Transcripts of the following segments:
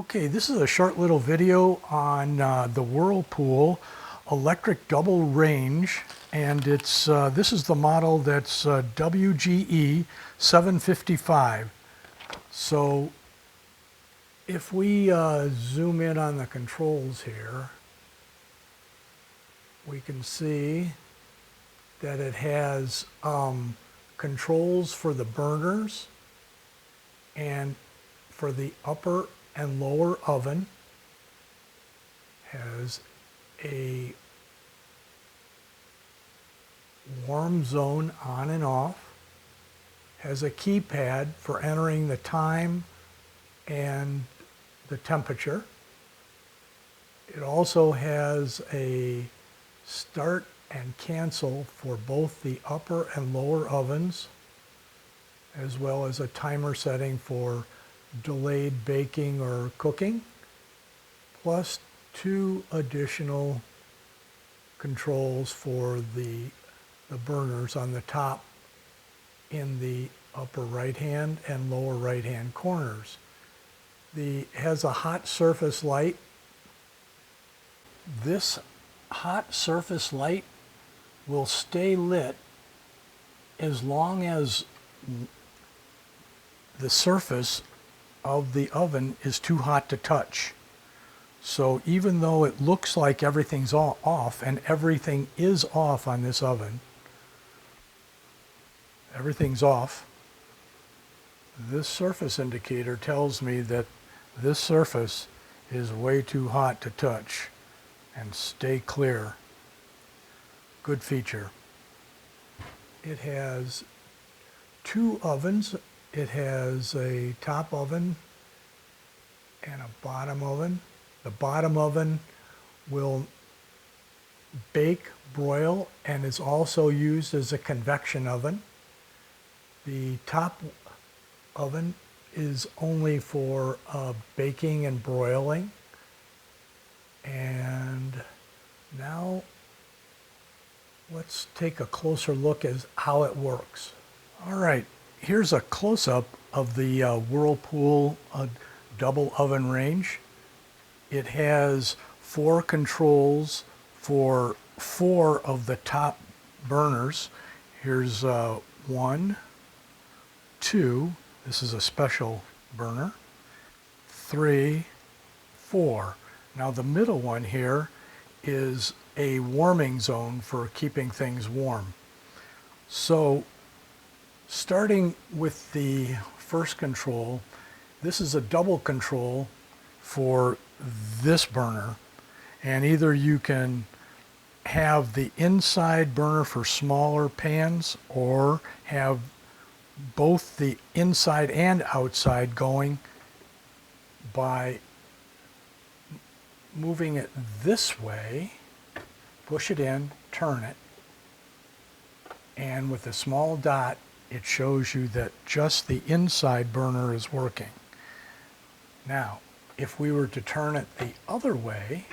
Okay, this is a short little video on the Whirlpool electric double range, and it's this is the model that's WGE755. So if we zoom in on the controls here, we can see that it has controls for the burners and for the upper and lower oven. Has a warm zone on and off, has a keypad for entering the time and the temperature. It also has a start and cancel for both the upper and lower ovens, as well as a timer setting for delayed baking or cooking, plus two additional controls for the burners on the top in the upper right hand and lower right hand corners. Has a hot surface light. This hot surface light will stay lit as long as the surface of the oven is too hot to touch. So even though it looks like everything's all off, and everything is off on this oven, everything's off, this surface indicator tells me that this surface is way too hot to touch and stay clear. Good feature. It has two ovens. It has a top oven and a bottom oven. The bottom oven will bake, broil, and is also used as a convection oven. The top oven is only for baking and broiling. And now let's take a closer look at how it works. All right, here's a close-up of the Whirlpool Double Oven Range. It has four controls for four of the top burners. Here's 1, 2, this is a special burner, 3, 4. Now the middle one here is a warming zone for keeping things warm. So starting with the first control, this is a double control for this burner, and either you can have the inside burner for smaller pans or have both the inside and outside going by moving it this way, push it in, turn it, and with a small dot it shows you that just the inside burner is working. Now if we were to turn it the other way,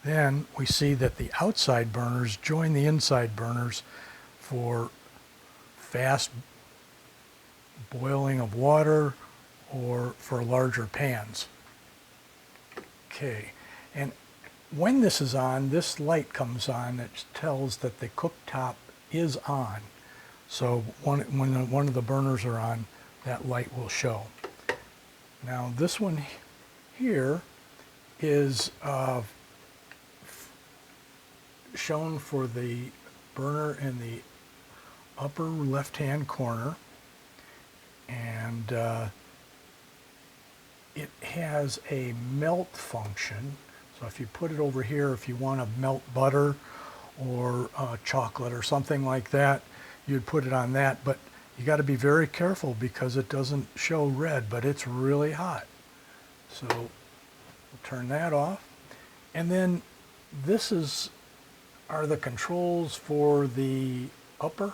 then we see that the outside burners join the inside burners for fast boiling of water or for larger pans. Okay, and when this is on, this light comes on that tells that the cooktop is on. So when one of the burners are on, that light will show. Now this one here is shown for the burner in the upper left-hand corner, and it has a melt function. So if you put it over here, if you want to melt butter or chocolate or something like that, you'd put it on that, but you got to be very careful because it doesn't show red, but it's really hot. So we'll turn that off. And then this are the controls for the upper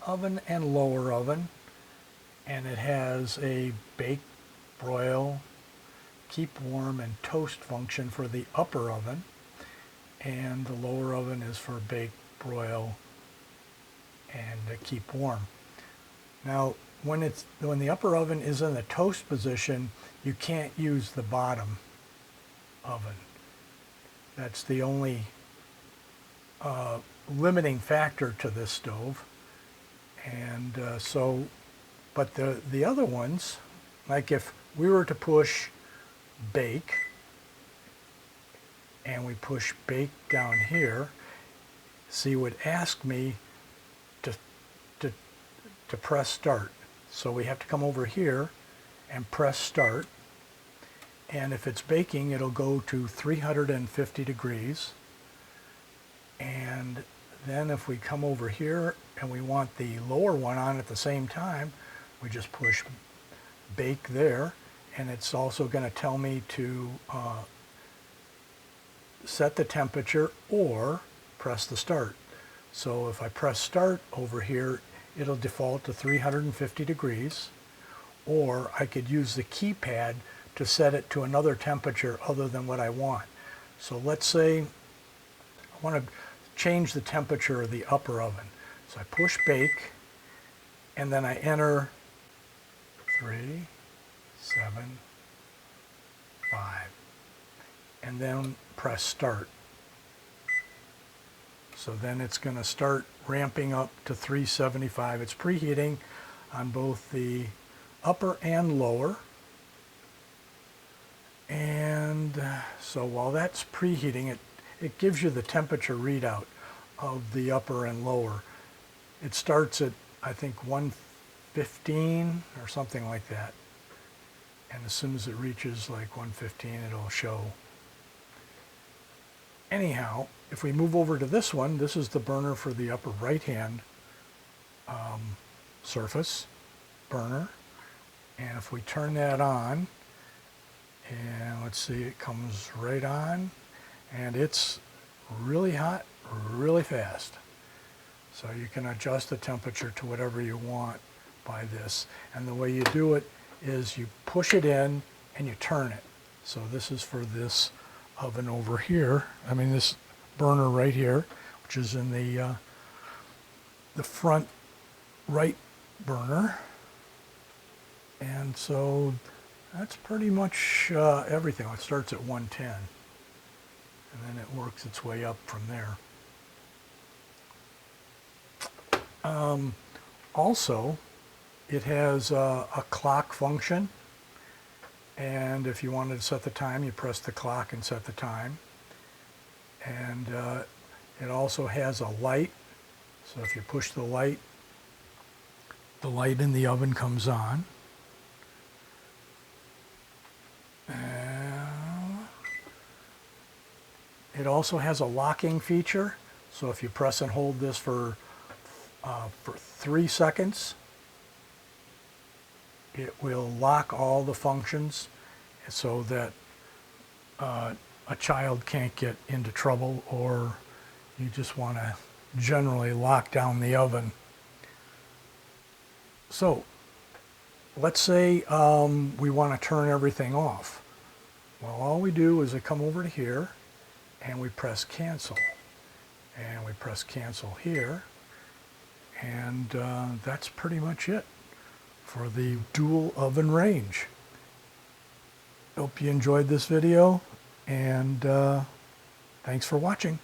oven and lower oven. And it has a bake, broil, keep warm, and toast function for the upper oven. And the lower oven is for bake, broil, and keep warm. Now, when the upper oven is in the toast position, you can't use the bottom oven. That's the only limiting factor to this stove. And but the other ones, like if we were to push bake, and we push bake down here, see, it would ask me to press start. So we have to come over here and press start. And if it's baking, it'll go to 350 degrees. And then if we come over here and we want the lower one on at the same time, we just push bake there. And it's also going to tell me to set the temperature or press the start. So if I press start over here, it'll default to 350 degrees, or I could use the keypad to set it to another temperature other than what I want. So let's say I want to change the temperature of the upper oven. So I push bake, and then I enter 375, and then press start. So then it's going to start ramping up to 375. It's preheating on both the upper and lower. And so while that's preheating, it gives you the temperature readout of the upper and lower. It starts at, I think, 115 or something like that. And as soon as it reaches like 115, it'll show. Anyhow, if we move over to this one, this is the burner for the upper right-hand surface burner. And if we turn that on, and let's see, it comes right on, and it's really hot, really fast. So you can adjust the temperature to whatever you want by this. And the way you do it is you push it in and you turn it. So this is for this oven over here. I mean, this burner right here, which is in the front right burner. And so that's pretty much everything. It starts at 110, and then it works its way up from there. Also, it has a clock function, and if you wanted to set the time, you press the clock and set the time. And it also has a light, so if you push the light in the oven comes on. It also has a locking feature, so if you press and hold this for 3 seconds, it will lock all the functions so that a child can't get into trouble, or you just want to generally lock down the oven. So let's say we want to turn everything off. Well, all we do is we come over to here and we press cancel, and we press cancel here, and that's pretty much it for the dual oven range. Hope you enjoyed this video, and thanks for watching.